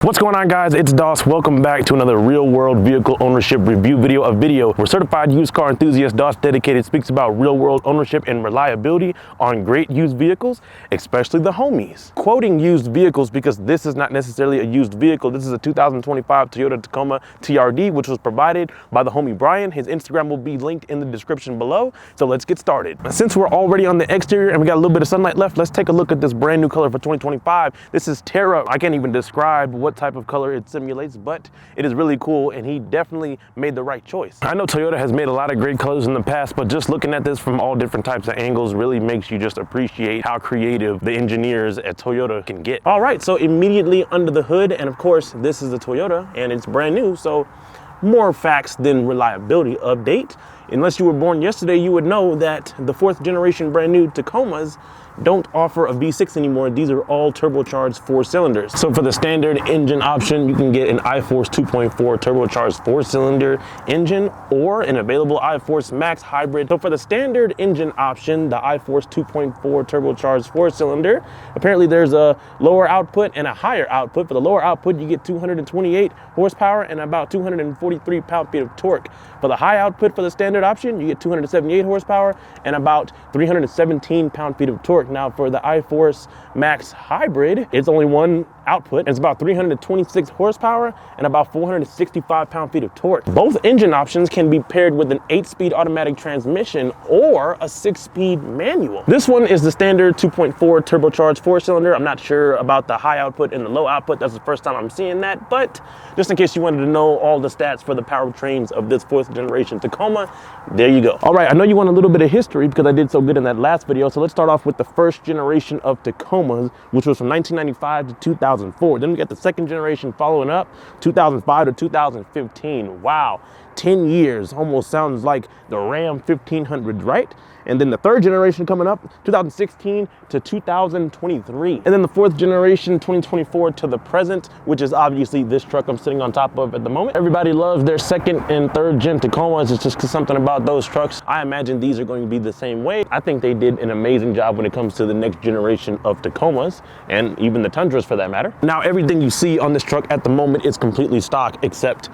What's going on, guys? It's Doss. Welcome back to another real world vehicle ownership review video, a video where certified used car enthusiast Doss Dedicated speaks about real world ownership and reliability on great used vehicles, especially the homies. Quoting used vehicles because this is not necessarily a used vehicle. This is a 2025 Toyota Tacoma TRD, which was provided by the homie Brian. His Instagram will be linked in the description below. So let's get started. Since we're already on the exterior and we got a little bit of sunlight left, let's take a look at this brand new color for 2025. This is Terra. I can't even describe what type of color it simulates, but it is really cool, and he definitely made the right choice. I know Toyota has made a lot of great colors in the past, but just looking at this from all different types of angles really makes you just appreciate how creative the engineers at Toyota can get. All right, so immediately under the hood, and of course this is a Toyota and it's brand new, so more facts than reliability update. Unless you were born yesterday, you would know that the 4th generation brand new Tacomas don't offer a V6 anymore. These are all turbocharged 4 cylinders. So for the standard engine option, you can get an iForce 2.4 turbocharged 4-cylinder engine or an available iForce Max hybrid. So for the standard engine option, the iForce 2.4 turbocharged 4-cylinder, apparently there's a lower output and a higher output. For the lower output, you get 228 horsepower and about 243 pound-feet of torque. For the high output for the standard option, you get 278 horsepower and about 317 pound-feet of torque. Now for the iForce Max hybrid, it's only one output. It's about 326 horsepower and about 465 pound-feet of torque. Both engine options can be paired with an 8-speed automatic transmission or a 6-speed manual. This one is the standard 2.4 turbocharged 4-cylinder. I'm not sure about the high output and the low output. That's the first time I'm seeing that, but just in case you wanted to know all the stats for the powertrains of this 4th generation Tacoma, there you go. All right, I know you want a little bit of history because I did so good in that last video, so let's start off with the 1st generation of Tacomas, which was from 1995 to 2004. Then we got the 2nd generation following up, 2005 to 2015. Wow, 10 years, almost sounds like the Ram 1500, right? And then the 3rd generation coming up, 2016 to 2023. And then the 4th generation, 2024 to the present, which is obviously this truck I'm sitting on top of at the moment. Everybody loves their 2nd and 3rd gen Tacomas. It's just something about those trucks. I imagine these are going to be the same way. I think they did an amazing job when it comes to the next generation of Tacomas and even the Tundras for that matter. Now, everything you see on this truck at the moment is completely stock except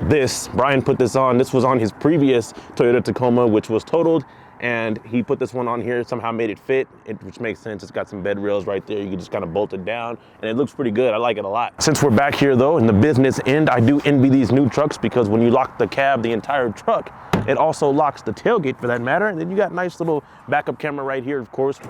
this. Brian put this on. This was on his previous Toyota Tacoma, which was totaled, and he put this one on here, somehow made it fit, which makes sense. It's got some bed rails right there. You can just kind of bolt it down, and it looks pretty good. I like it a lot. Since we're back here, though, in the business end, I do envy these new trucks because when you lock the cab, the entire truck, it also locks the tailgate for that matter. And then you got nice little backup camera right here, of course,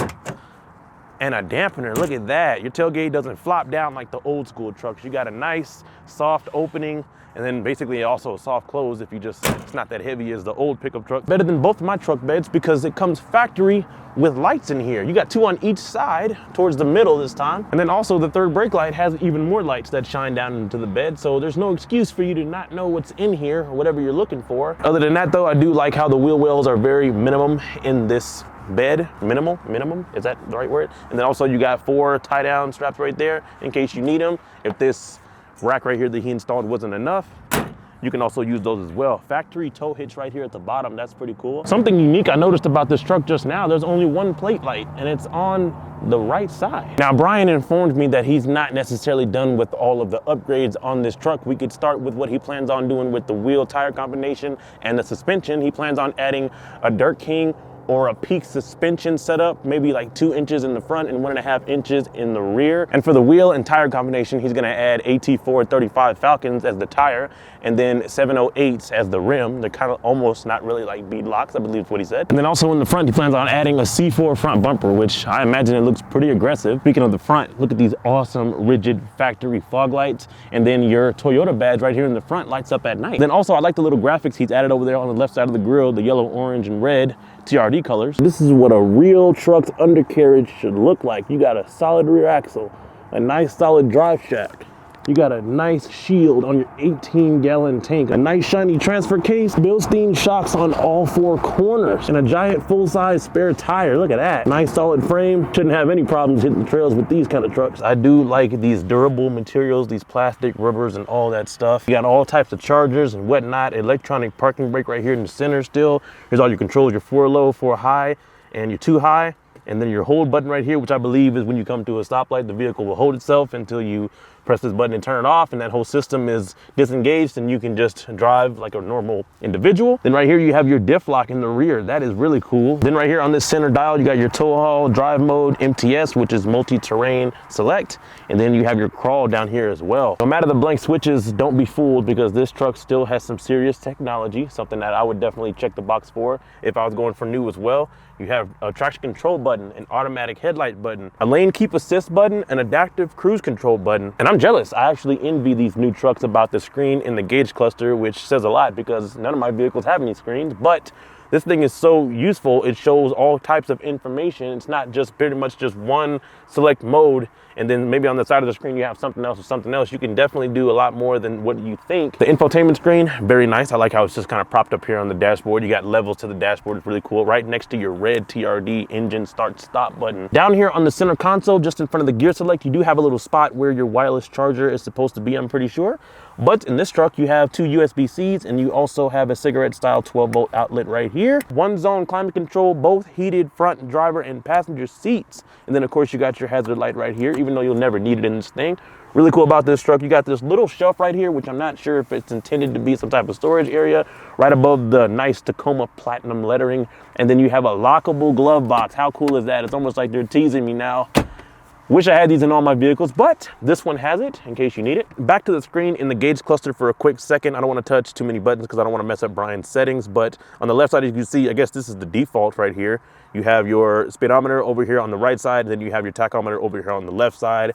and a dampener. Look at that. Your tailgate doesn't flop down like the old school trucks. You got a nice soft opening, and then basically also a soft close if you just, it's not that heavy as the old pickup truck. Better than both of my truck beds because it comes factory with lights in here. You got 2 on each side towards the middle this time. And then also the 3rd brake light has even more lights that shine down into the bed. So there's no excuse for you to not know what's in here or whatever you're looking for. Other than that though, I do like how the wheel wells are very minimum in this bed. Minimum, is that the right word? And then also you got 4 tie down straps right there in case you need them. If this rack right here that he installed wasn't enough, you can also use those as well. Factory tow hitch right here at the bottom. That's pretty cool. Something unique I noticed about this truck just now, there's only one plate light and it's on the right side. Now, Brian informed me that he's not necessarily done with all of the upgrades on this truck. We could start with what he plans on doing with the wheel tire combination and the suspension. He plans on adding a Dirt King or a peak suspension setup, maybe like 2 inches in the front and 1.5 inches in the rear. And for the wheel and tire combination, he's gonna add AT4 35 Falcons as the tire and then 708s as the rim. They're kind of almost not really like bead locks, I believe is what he said. And then also in the front, he plans on adding a C4 front bumper, which I imagine it looks pretty aggressive. Speaking of the front, look at these awesome rigid factory fog lights. And then your Toyota badge right here in the front lights up at night. Then also I like the little graphics he's added over there on the left side of the grille, the yellow, orange, and red TRD colors. This is what a real truck's undercarriage should look like. You got a solid rear axle, a nice solid drive shaft. You got a nice shield on your 18-gallon tank, a nice shiny transfer case, Bilstein shocks on all 4 corners, and a giant full-size spare tire. Look at that. Nice solid frame. Shouldn't have any problems hitting the trails with these kind of trucks. I do like these durable materials, these plastic rubbers and all that stuff. You got all types of chargers and whatnot. Electronic parking brake right here in the center still. Here's all your controls, your 4 low, 4 high, and your 2 high. And then your hold button right here, which I believe is when you come to a stoplight, the vehicle will hold itself until you press this button and turn it off, and that whole system is disengaged and you can just drive like a normal individual. Then right here you have your diff lock in the rear. That is really cool. Then right here on this center dial you got your tow haul drive mode, MTS, which is multi-terrain select, and then you have your crawl down here as well. No matter the blank switches, don't be fooled, because this truck still has some serious technology, something that I would definitely check the box for if I was going for new as well. You have a traction control button, an automatic headlight button, a lane keep assist button, an adaptive cruise control button. And I'm jealous. I actually envy these new trucks about the screen in the gauge cluster, which says a lot because none of my vehicles have any screens, but this thing is so useful. It shows all types of information. It's not just pretty much just one select mode and then maybe on the side of the screen you have something else or something else. You can definitely do a lot more than what you think. The infotainment screen, very nice. I like how it's just kind of propped up here on the dashboard. You got levels to the dashboard. It's really cool. Right next to your red TRD engine start stop button. Down here on the center console, just in front of the gear select, you do have a little spot where your wireless charger is supposed to be, I'm pretty sure. But in this truck, you have 2 USB-Cs and you also have a cigarette style 12-volt outlet right here. 1-zone climate control, both heated front driver and passenger seats. And then of course you got your hazard light right here, even though you'll never need it in this thing. Really cool about this truck, you got this little shelf right here, which I'm not sure if it's intended to be some type of storage area, right above the nice Tacoma Platinum lettering. And then you have a lockable glove box. How cool is that? It's almost like they're teasing me now. Wish I had these in all my vehicles, but this one has it in case you need it. Back to the screen in the gauge cluster for a quick second. I don't want to touch too many buttons because I don't want to mess up Brian's settings, but on the left side, as you can see, I guess this is the default right here. You have your speedometer over here on the right side, and then you have your tachometer over here on the left side.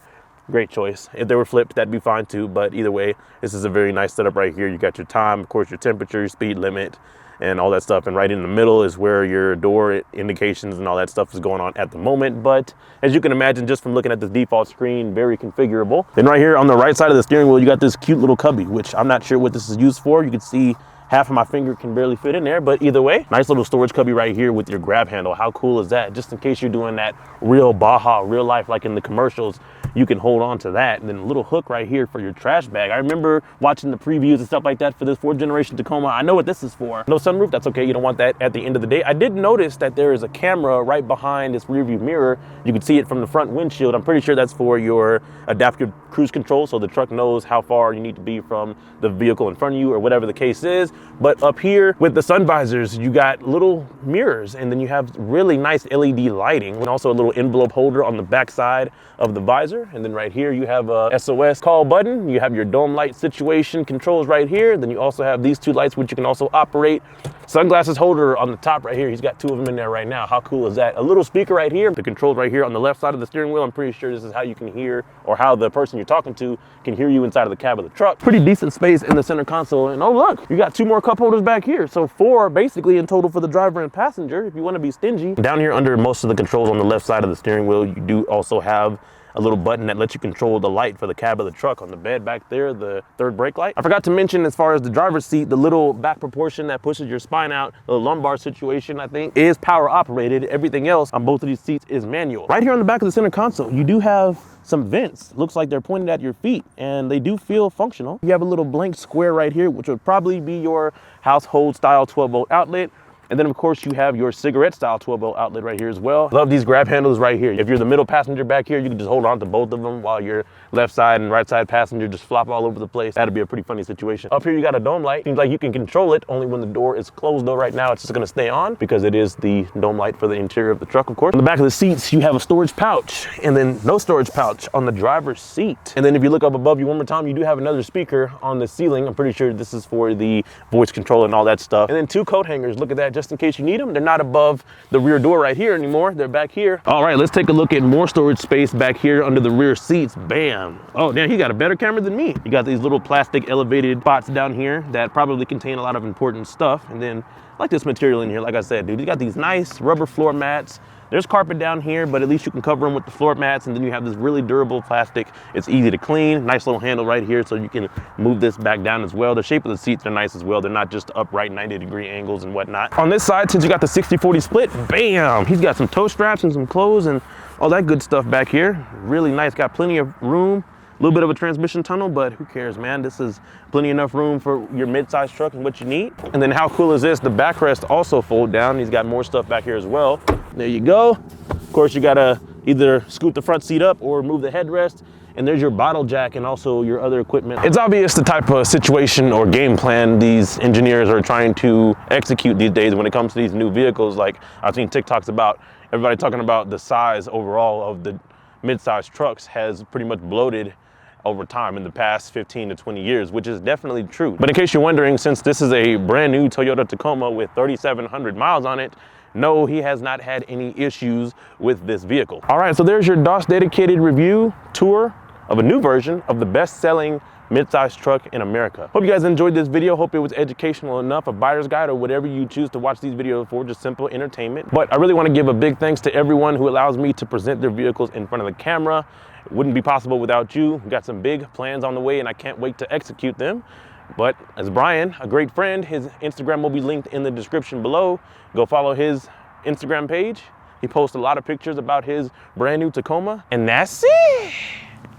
Great choice. If they were flipped, that'd be fine too, but either way, this is a very nice setup right here. You got your time, of course, your temperature, your speed limit, and all that stuff. And right in the middle is where your door indications and all that stuff is going on at the moment. But as you can imagine, just from looking at this default screen, very configurable. Then right here on the right side of the steering wheel, you got this cute little cubby, which I'm not sure what this is used for. You can see half of my finger can barely fit in there, but either way, nice little storage cubby right here with your grab handle. How cool is that? Just in case you're doing that real Baja, real life, like in the commercials, you can hold on to that. And then a little hook right here for your trash bag. I remember watching the previews and stuff like that for this 4th generation Tacoma. I know what this is for. No sunroof, that's okay. You don't want that at the end of the day. I did notice that there is a camera right behind this rear view mirror. You can see it from the front windshield. I'm pretty sure that's for your adaptive cruise control, so the truck knows how far you need to be from the vehicle in front of you or whatever the case is. But up here with the sun visors, you got little mirrors, and then you have really nice LED lighting, and also a little envelope holder on the back side of the visor. And then right here you have a SOS call button. You have your dome light situation controls right here. Then you also have these 2 lights, which you can also operate. Sunglasses holder on the top right here. He's got 2 of them in there right now. How cool is that? A little speaker right here. The controls right here on the left side of the steering wheel. I'm pretty sure this is how you can hear, or how the person you're talking to can hear you inside of the cab of the truck. Pretty decent space in the center console. And oh look, you got 2 more cup holders back here. So 4 basically in total for the driver and passenger if you want to be stingy. Down here under most of the controls on the left side of the steering wheel, you do also have a little button that lets you control the light for the cab of the truck. On the bed back there, the 3rd brake light. I forgot to mention, as far as the driver's seat, the little back proportion that pushes your spine out, the lumbar situation, I think, is power operated. Everything else on both of these seats is manual. Right here on the back of the center console, you do have some vents. Looks like they're pointed at your feet, and they do feel functional. You have a little blank square right here, which would probably be your household style 12-volt outlet. And then of course you have your cigarette style 12-volt outlet right here as well. Love these grab handles right here. If you're the middle passenger back here, you can just hold on to both of them while your left side and right side passenger just flop all over the place. That'd be a pretty funny situation. Up here you got a dome light. Seems like you can control it only when the door is closed, though right now it's just gonna stay on because it is the dome light for the interior of the truck, of course. On the back of the seats, you have a storage pouch, and then no storage pouch on the driver's seat. And then if you look up above you one more time, you do have another speaker on the ceiling. I'm pretty sure this is for the voice control and all that stuff. And then 2 coat hangers. Look at that, just in case you need them. They're not above the rear door right here anymore. They're back here. All right, let's take a look at more storage space back here under the rear seats. Bam. Oh, damn, he got a better camera than me. You got these little plastic elevated spots down here that probably contain a lot of important stuff. And then I like this material in here. Like I said, dude, you got these nice rubber floor mats. There's carpet down here, but at least you can cover them with the floor mats. And then you have this really durable plastic. It's easy to clean. Nice little handle right here, so you can move this back down as well. The shape of the seats are nice as well. They're not just upright 90-degree angles and whatnot. On this side, since you got the 60-40 split, bam, he's got some toe straps and some clothes and all that good stuff back here. Really nice, got plenty of room. A little bit of a transmission tunnel, but who cares, man? This is plenty enough room for your mid-size truck and what you need. And then how cool is this? The backrest also fold down. He's got more stuff back here as well. There you go. Of course, you gotta either scoot the front seat up or move the headrest. and there's your bottle jack and also your other equipment. It's obvious the type of situation or game plan these engineers are trying to execute these days when it comes to these new vehicles. Like, I've seen TikToks about everybody talking about the size overall of the mid-sized trucks has pretty much bloated over time in the past 15 to 20 years, which is definitely true. But in case you're wondering, since this is a brand new Toyota Tacoma with 3,700 miles on it, no, he has not had any issues with this vehicle. All right, so there's your DOS Dedicated review tour of a new version of the best-selling mid-sized truck in America. Hope you guys enjoyed this video. Hope it was educational enough, a buyer's guide or whatever you choose to watch these videos for, just simple entertainment. But I really want to give a big thanks to everyone who allows me to present their vehicles in front of the camera. It wouldn't be possible without you. We've got some big plans on the way and I can't wait to execute them. But as Brian, a great friend, his Instagram will be linked in the description below. Go follow his Instagram page. He posts a lot of pictures about his brand new Tacoma. And that's it.